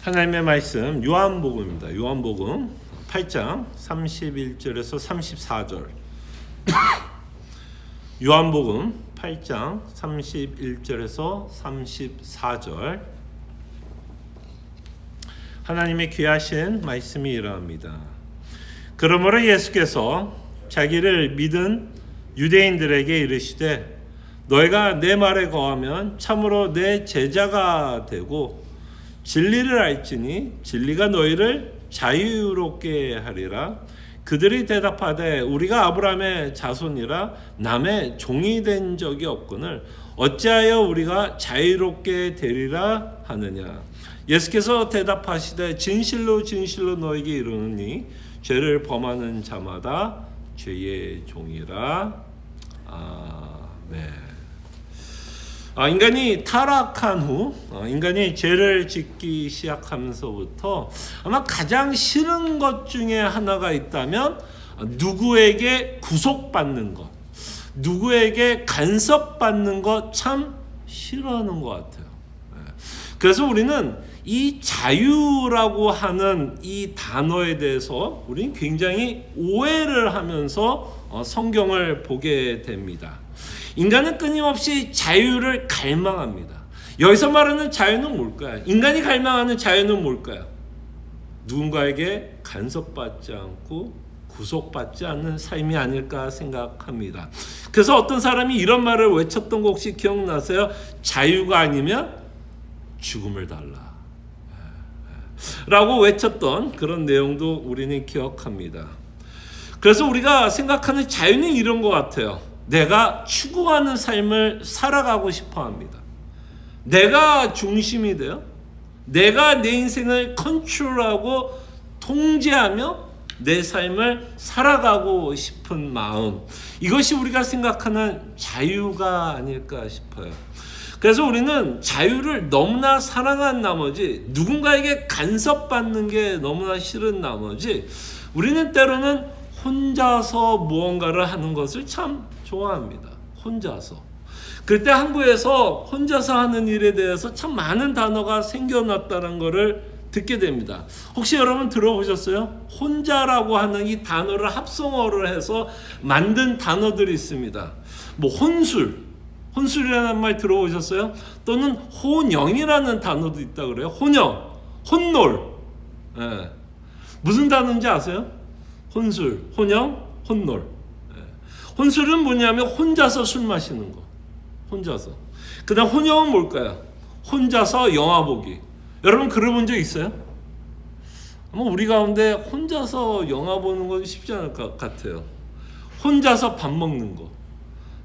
하나님의 말씀 요한복음입니다. 요한복음 8장 31절에서 34절. 요한복음 8장 31절에서 34절. 하나님의 귀하신 말씀이 이러합니다. 그러므로 예수께서 자기를 믿은 유대인들에게 이르시되 너희가 내 말에 거하면 참으로 내 제자가 되고 진리를 알지니 진리가 너희를 자유롭게 하리라. 그들이 대답하되 우리가 아브라함의 자손이라 남의 종이 된 적이 없거늘 어찌하여 우리가 자유롭게 되리라 하느냐. 예수께서 대답하시되 진실로 진실로 너희에게 이르노니 죄를 범하는 자마다 죄의 종이라. 아멘. 인간이 타락한 후 인간이 죄를 짓기 시작하면서부터 아마 가장 싫은 것 중에 하나가 있다면 누구에게 구속받는 것, 누구에게 간섭받는 것 참 싫어하는 것 같아요. 그래서 우리는 이 자유라고 하는 이 단어에 대해서 우리는 굉장히 오해를 하면서 성경을 보게 됩니다. 인간은 끊임없이 자유를 갈망합니다. 여기서 말하는 자유는 뭘까요? 인간이 갈망하는 자유는 뭘까요? 누군가에게 간섭받지 않고 구속받지 않는 삶이 아닐까 생각합니다. 그래서 어떤 사람이 이런 말을 외쳤던 거 혹시 기억나세요? 자유가 아니면 죽음을 달라 라고 외쳤던 그런 내용도 우리는 기억합니다. 그래서 우리가 생각하는 자유는 이런 것 같아요. 내가 추구하는 삶을 살아가고 싶어 합니다. 내가 중심이 돼요. 내가 내 인생을 컨트롤하고 통제하며 내 삶을 살아가고 싶은 마음. 이것이 우리가 생각하는 자유가 아닐까 싶어요. 그래서 우리는 자유를 너무나 사랑한 나머지 누군가에게 간섭받는 게 너무나 싫은 나머지 우리는 때로는 혼자서 무언가를 하는 것을 참 좋아합니다. 혼자서. 그때 한국에서 혼자서 하는 일에 대해서 참 많은 단어가 생겨났다는 것을 듣게 됩니다. 혹시 여러분 들어보셨어요? 혼자라고 하는 이 단어를 합성어를 해서 만든 단어들이 있습니다. 뭐 혼술이라는 말 들어보셨어요? 또는 혼영이라는 단어도 있다 그래요. 혼영, 혼놀. 예. 무슨 단어인지 아세요? 혼술, 혼영, 혼놀. 혼술은 뭐냐면 혼자서 술 마시는 거. 혼자서. 그 다음 혼영은 뭘까요? 혼자서 영화 보기. 여러분 그러본 적 있어요? 아마 우리 가운데 혼자서 영화 보는 건 쉽지 않을 것 같아요. 혼자서 밥 먹는 거.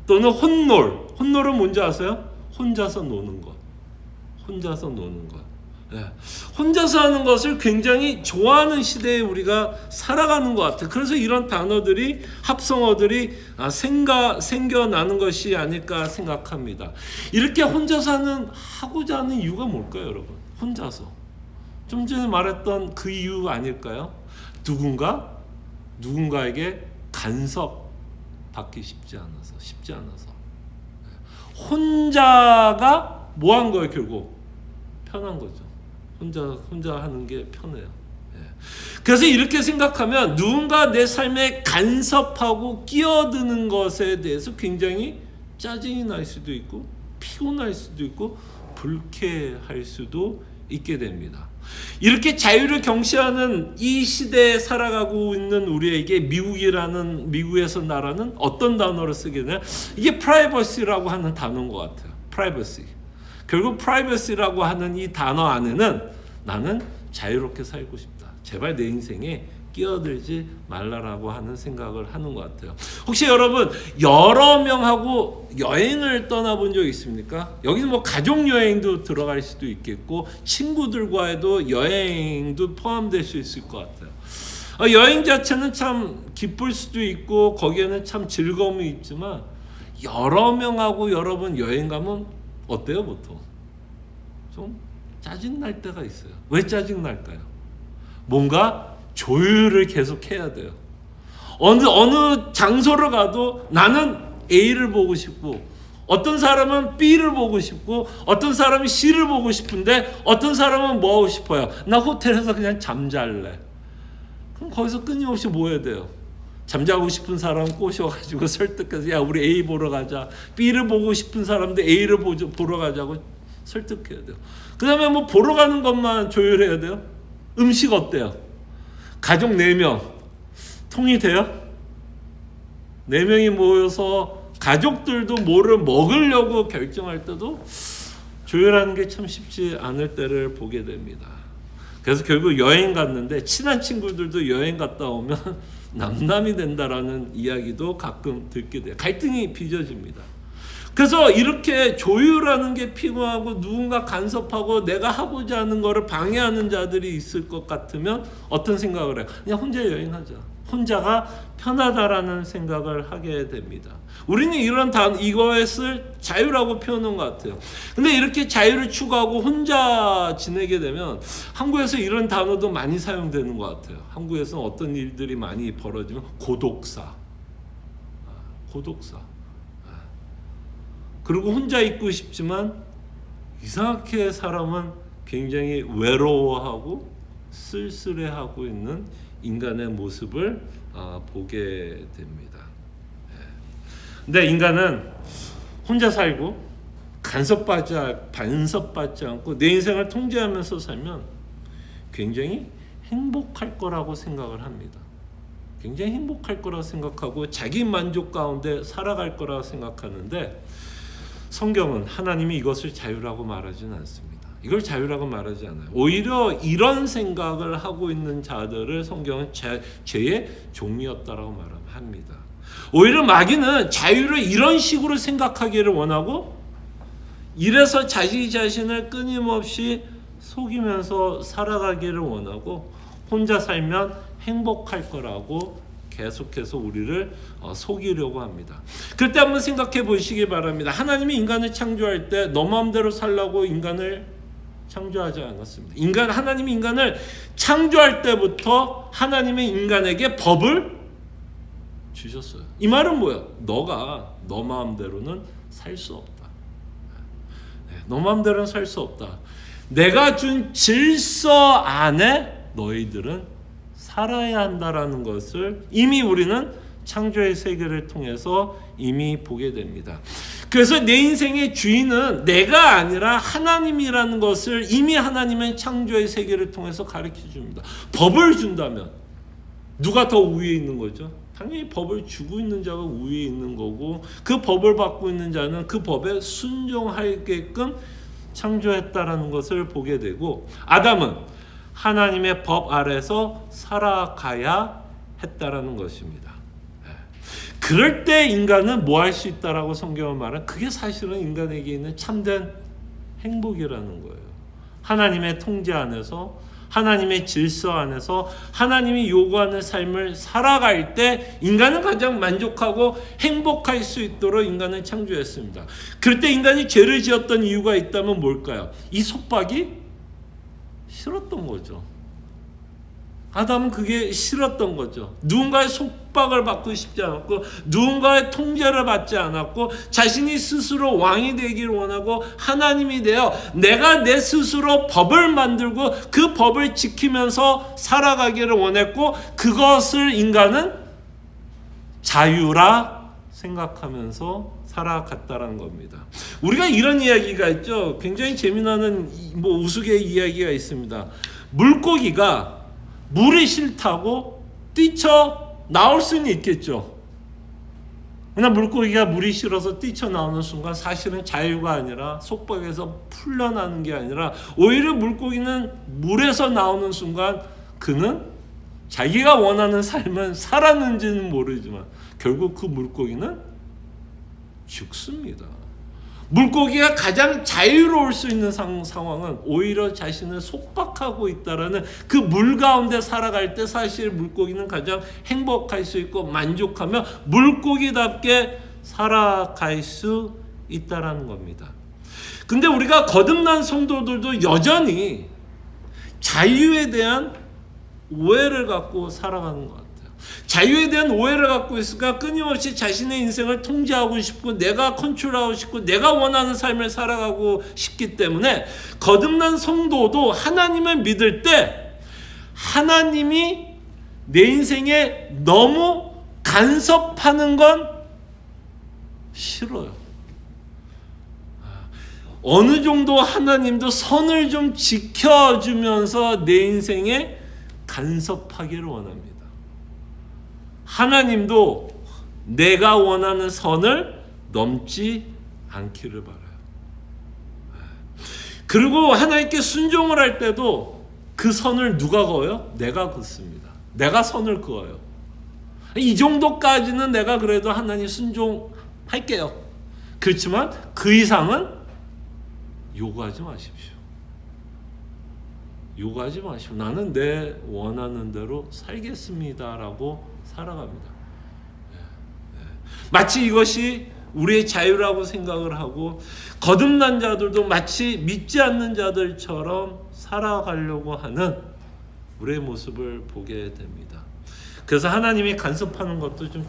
또는 혼놀. 혼놀은 뭔지 아세요? 혼자서 노는 것. 혼자서 노는 것. 네. 혼자서 하는 것을 굉장히 좋아하는 시대에 우리가 살아가는 것 같아요. 그래서 이런 단어들이 합성어들이 생겨나는 것이 아닐까 생각합니다. 이렇게 혼자서 하고자 하는 이유가 뭘까요, 여러분? 혼자서. 좀 전에 말했던 그 이유 아닐까요? 누군가에게 간섭받기 쉽지 않아서. 혼자가 뭐 한 거예요, 결국? 편한 거죠. 혼자 하는 게 편해요. 그래서 이렇게 생각하면 누군가 내 삶에 간섭하고 끼어드는 것에 대해서 굉장히 짜증이 날 수도 있고 피곤할 수도 있고 불쾌할 수도 있게 됩니다. 이렇게 자유를 경시하는 이 시대에 살아가고 있는 우리에게 미국에서 나라는 어떤 단어를 쓰게 되냐? 이게 프라이버시라고 하는 단어인 것 같아요. 프라이버시. 결국 프라이버시라고 하는 이 단어 안에는 나는 자유롭게 살고 싶다. 제발 내 인생에 끼어들지 말라라고 하는 생각을 하는 것 같아요. 혹시 여러분 여러 명하고 여행을 떠나본 적 있습니까? 여기는 뭐 가족 여행도 들어갈 수도 있겠고 친구들과도 여행도 포함될 수 있을 것 같아요. 여행 자체는 참 기쁠 수도 있고 거기에는 참 즐거움이 있지만 여러 명하고 여러분 여행 가면 어때요, 보통? 좀 짜증날 때가 있어요. 왜 짜증날까요? 뭔가 조율을 계속 해야 돼요. 어느 장소를 가도 나는 A를 보고 싶고 어떤 사람은 B를 보고 싶고 어떤 사람이 C를 보고 싶은데 어떤 사람은 뭐 하고 싶어요? 나 호텔에서 그냥 잠잘래. 그럼 거기서 끊임없이 뭐 해야 돼요? 잠자고 싶은 사람 꼬셔가지고 설득해서 야 우리 A 보러 가자. B를 보고 싶은 사람도 A를 보러 가자고 설득해야 돼요. 그 다음에 뭐 보러 가는 것만 조율해야 돼요? 음식 어때요? 가족 4명 통이 돼요? 4명이 모여서 가족들도 뭐를 먹으려고 결정할 때도 조율하는 게 참 쉽지 않을 때를 보게 됩니다. 그래서 결국 여행 갔는데 친한 친구들도 여행 갔다 오면 남남이 된다라는 이야기도 가끔 듣게 돼요. 갈등이 빚어집니다. 그래서 이렇게 조율하는 게 필요하고 누군가 간섭하고 내가 하고자 하는 거를 방해하는 자들이 있을 것 같으면 어떤 생각을 해요? 그냥 혼자 여행하자. 혼자가 편하다라는 생각을 하게 됩니다. 우리는 이거를 자유라고 표현한 것 같아요. 근데 이렇게 자유를 추구하고 혼자 지내게 되면 한국에서 이런 단어도 많이 사용되는 것 같아요. 한국에서는 어떤 일들이 많이 벌어지면 고독사. 그리고 혼자 있고 싶지만 이상하게 사람은 굉장히 외로워하고 쓸쓸해하고 있는 인간의 모습을 보게 됩니다. 근데 인간은 혼자 살고 간섭받지 않고 내 인생을 통제하면서 살면 굉장히 행복할 거라고 생각을 합니다. 굉장히 행복할 거라고 생각하고 자기 만족 가운데 살아갈 거라고 생각하는데 성경은 하나님이 이것을 자유라고 말하지는 않습니다. 이걸 자유라고 말하지 않아요. 오히려 이런 생각을 하고 있는 자들을 성경은 죄의 종이었다라고 말합니다. 오히려 마귀는 자유를 이런 식으로 생각하기를 원하고 이래서 자기 자신을 끊임없이 속이면서 살아가기를 원하고 혼자 살면 행복할 거라고 계속해서 우리를 속이려고 합니다. 그럴 때 한번 생각해 보시기 바랍니다. 하나님이 인간을 창조할 때 너 마음대로 살라고 인간을 창조하지 않았습니다. 하나님이 인간을 창조할 때부터 하나님의 인간에게 법을 주셨어요. 이 말은 뭐야? 너가 너 마음대로는 살 수 없다. 너 마음대로는 살 수 없다. 내가 준 질서 안에 너희들은 살아야 한다라는 것을 이미 우리는 창조의 세계를 통해서 이미 보게 됩니다. 그래서 내 인생의 주인은 내가 아니라 하나님이라는 것을 이미 하나님의 창조의 세계를 통해서 가르쳐 줍니다. 법을 준다면 누가 더 우위에 있는 거죠? 당연히 법을 주고 있는 자가 우위에 있는 거고 그 법을 받고 있는 자는 그 법에 순종하게끔 창조했다라는 것을 보게 되고 아담은 하나님의 법 아래서 살아가야 했다라는 것입니다. 그럴 때 인간은 뭐 할 수 있다라고 성경은 말하는 그게 사실은 인간에게 있는 참된 행복이라는 거예요. 하나님의 통제 안에서 하나님의 질서 안에서 하나님이 요구하는 삶을 살아갈 때 인간은 가장 만족하고 행복할 수 있도록 인간은 창조했습니다. 그럴 때 인간이 죄를 지었던 이유가 있다면 뭘까요? 이 속박이 싫었던 거죠. 아담은 그게 싫었던 거죠. 누군가의 속박을 받고 싶지 않았고 누군가의 통제를 받지 않았고 자신이 스스로 왕이 되기를 원하고 하나님이 되어 내가 내 스스로 법을 만들고 그 법을 지키면서 살아가기를 원했고 그것을 인간은 자유라 생각하면서 살아갔다라는 겁니다. 우리가 이런 이야기가 있죠. 굉장히 재미나는 우스갯 이야기가 있습니다. 물고기가 물이 싫다고 뛰쳐 나올 수는 있겠죠. 그러나 물고기가 물이 싫어서 뛰쳐나오는 순간 사실은 자유가 아니라 속박에서 풀려나는 게 아니라 오히려 물고기는 물에서 나오는 순간 그는 자기가 원하는 삶은 살았는지는 모르지만 결국 그 물고기는 죽습니다. 물고기가 가장 자유로울 수 있는 상황은 오히려 자신을 속박하고 있다라는 그 물 가운데 살아갈 때 사실 물고기는 가장 행복할 수 있고 만족하며 물고기답게 살아갈 수 있다라는 겁니다. 근데 우리가 거듭난 성도들도 여전히 자유에 대한 오해를 갖고 살아가는 것 같아요. 자유에 대한 오해를 갖고 있으니까 끊임없이 자신의 인생을 통제하고 싶고 내가 컨트롤하고 싶고 내가 원하는 삶을 살아가고 싶기 때문에 거듭난 성도도 하나님을 믿을 때 하나님이 내 인생에 너무 간섭하는 건 싫어요. 어느 정도 하나님도 선을 좀 지켜주면서 내 인생에 간섭하기를 원합니다. 하나님도 내가 원하는 선을 넘지 않기를 바라요. 그리고 하나님께 순종을 할 때도 그 선을 누가 그어요? 내가 긋습니다. 내가 선을 그어요. 이 정도까지는 내가 그래도 하나님 순종할게요. 그렇지만 그 이상은 요구하지 마십시오. 요구하지 마십시오. 나는 내 원하는 대로 살겠습니다라고 살아갑니다. 마치 이것이 우리의 자유라고 생각을 하고 거듭난 자들도 마치 믿지 않는 자들처럼 살아가려고 하는 우리의 모습을 보게 됩니다. 그래서 하나님이 간섭하는 것도 좀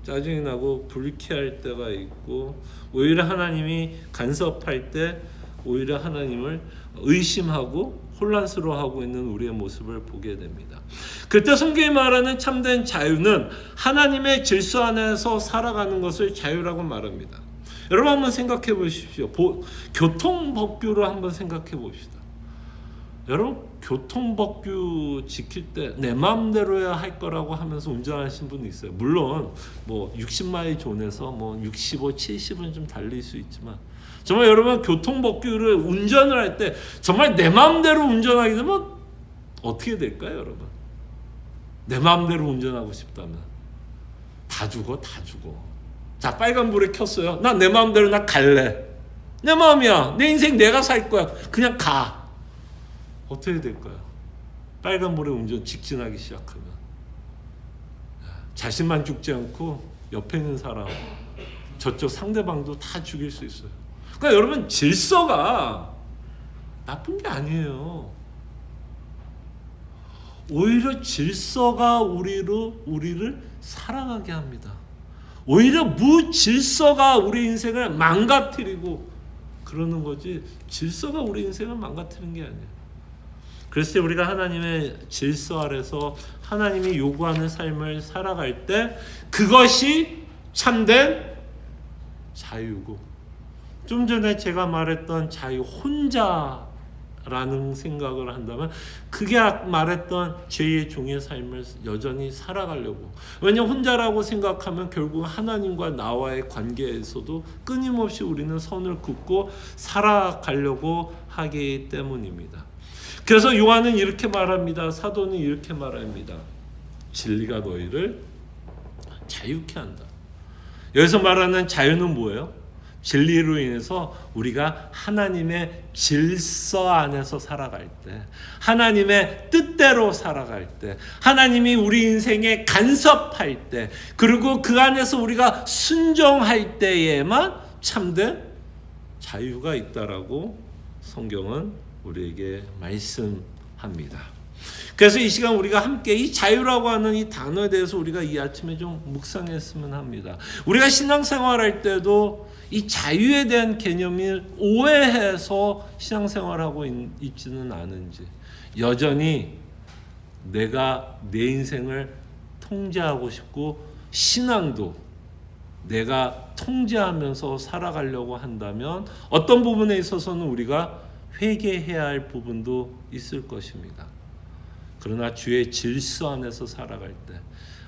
짜증이 나고 불쾌할 때가 있고 오히려 하나님이 간섭할 때 오히려 하나님을 의심하고 혼란스러워하고 있는 우리의 모습을 보게 됩니다. 그때 성경이 말하는 참된 자유는 하나님의 질서 안에서 살아가는 것을 자유라고 말합니다. 여러분 한번 생각해 보십시오. 교통법규를 한번 생각해 봅시다. 여러분 교통법규 지킬 때 내 마음대로야 할 거라고 하면서 운전하시는 분이 있어요. 물론 뭐 60마일 존에서 뭐 65, 70은 좀 달릴 수 있지만 정말 여러분 교통법규를 운전을 할 때 정말 내 마음대로 운전하게 되면 어떻게 될까요, 여러분? 내 마음대로 운전하고 싶다면 다 죽어. 자, 빨간불에 켰어요. 나 내 마음대로 나 갈래. 내 마음이야. 내 인생 내가 살 거야. 그냥 가. 어떻게 될까요? 빨간불에 운전 직진하기 시작하면 자신만 죽지 않고 옆에 있는 사람, 저쪽 상대방도 다 죽일 수 있어요. 그러니까 여러분 질서가 나쁜 게 아니에요. 오히려 질서가 우리를 살아가게 합니다. 오히려 무질서가 우리 인생을 망가뜨리고 그러는 거지 질서가 우리 인생을 망가뜨리는 게 아니에요. 그래서 우리가 하나님의 질서 아래서 하나님이 요구하는 삶을 살아갈 때 그것이 참된 자유고 좀 전에 제가 말했던 자유 혼자라는 생각을 한다면 그게 말했던 죄의 종의 삶을 여전히 살아가려고 왜냐하면 혼자라고 생각하면 결국 하나님과 나와의 관계에서도 끊임없이 우리는 선을 긋고 살아가려고 하기 때문입니다. 그래서 요한은 이렇게 말합니다. 사도는 이렇게 말합니다. 진리가 너희를 자유케 한다. 여기서 말하는 자유는 뭐예요? 진리로 인해서 우리가 하나님의 질서 안에서 살아갈 때, 하나님의 뜻대로 살아갈 때, 하나님이 우리 인생에 간섭할 때, 그리고 그 안에서 우리가 순종할 때에만 참된 자유가 있다라고 성경은 우리에게 말씀합니다. 그래서 이 시간 우리가 함께 이 자유라고 하는 이 단어에 대해서 우리가 이 아침에 좀 묵상했으면 합니다. 우리가 신앙생활할 때도 이 자유에 대한 개념을 오해해서 신앙생활하고 있지는 않은지 여전히 내가 내 인생을 통제하고 싶고 신앙도 내가 통제하면서 살아가려고 한다면 어떤 부분에 있어서는 우리가 회개해야 할 부분도 있을 것입니다. 그러나 주의 질서 안에서 살아갈 때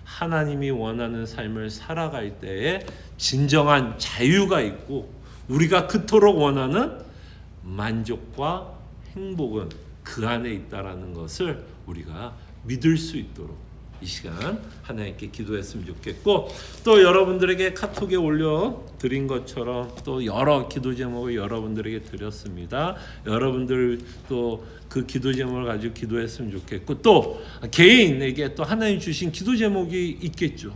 하나님이 원하는 삶을 살아갈 때에 진정한 자유가 있고 우리가 그토록 원하는 만족과 행복은 그 안에 있다라는 것을 우리가 믿을 수 있도록 이 시간 하나님께 기도했으면 좋겠고 또 여러분들에게 카톡에 올려드린 것처럼 또 여러 기도 제목을 여러분들에게 드렸습니다. 여러분들 또 그 기도 제목을 가지고 기도했으면 좋겠고 또 개인에게 또 하나님 주신 기도 제목이 있겠죠.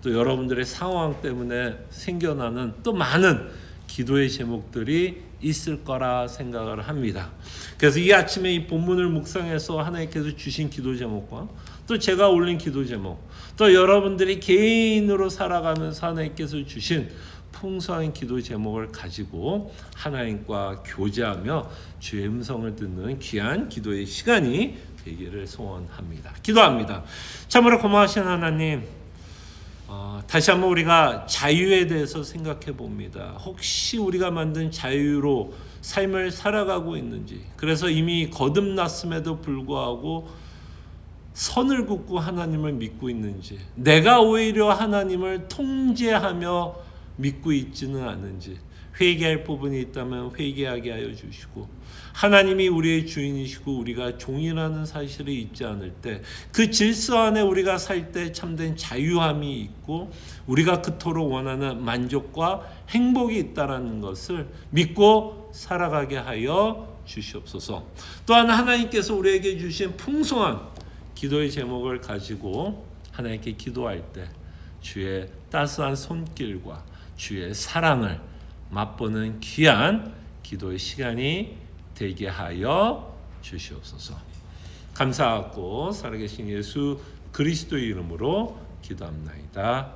또 여러분들의 상황 때문에 생겨나는 또 많은 기도의 제목들이 있을 거라 생각을 합니다. 그래서 이 아침에 이 본문을 묵상해서 하나님께서 주신 기도 제목과 또 제가 올린 기도 제목, 또 여러분들이 개인으로 살아가면서 하나님께서 주신 풍성한 기도 제목을 가지고 하나님과 교제하며 주의 음성을 듣는 귀한 기도의 시간이 되기를 소원합니다. 기도합니다. 참으로 고마우신 하나님, 다시 한번 우리가 자유에 대해서 생각해 봅니다. 혹시 우리가 만든 자유로 삶을 살아가고 있는지, 그래서 이미 거듭났음에도 불구하고 선을 긋고 하나님을 믿고 있는지, 내가 오히려 하나님을 통제하며 믿고 있지는 않은지, 회개할 부분이 있다면 회개하게 하여 주시고, 하나님이 우리의 주인이시고 우리가 종이라는 사실을 잊지 않을 때, 그 질서 안에 우리가 살 때 참된 자유함이 있고 우리가 그토록 원하는 만족과 행복이 있다라는 것을 믿고 살아가게 하여 주시옵소서. 또한 하나님께서 우리에게 주신 풍성한 기도의 제목을 가지고 하나님께 기도할 때 주의 따스한 손길과 주의 사랑을 맛보는 귀한 기도의 시간이 되게 하여 주시옵소서. 감사하고 살아계신 예수 그리스도의 이름으로 기도합나이다.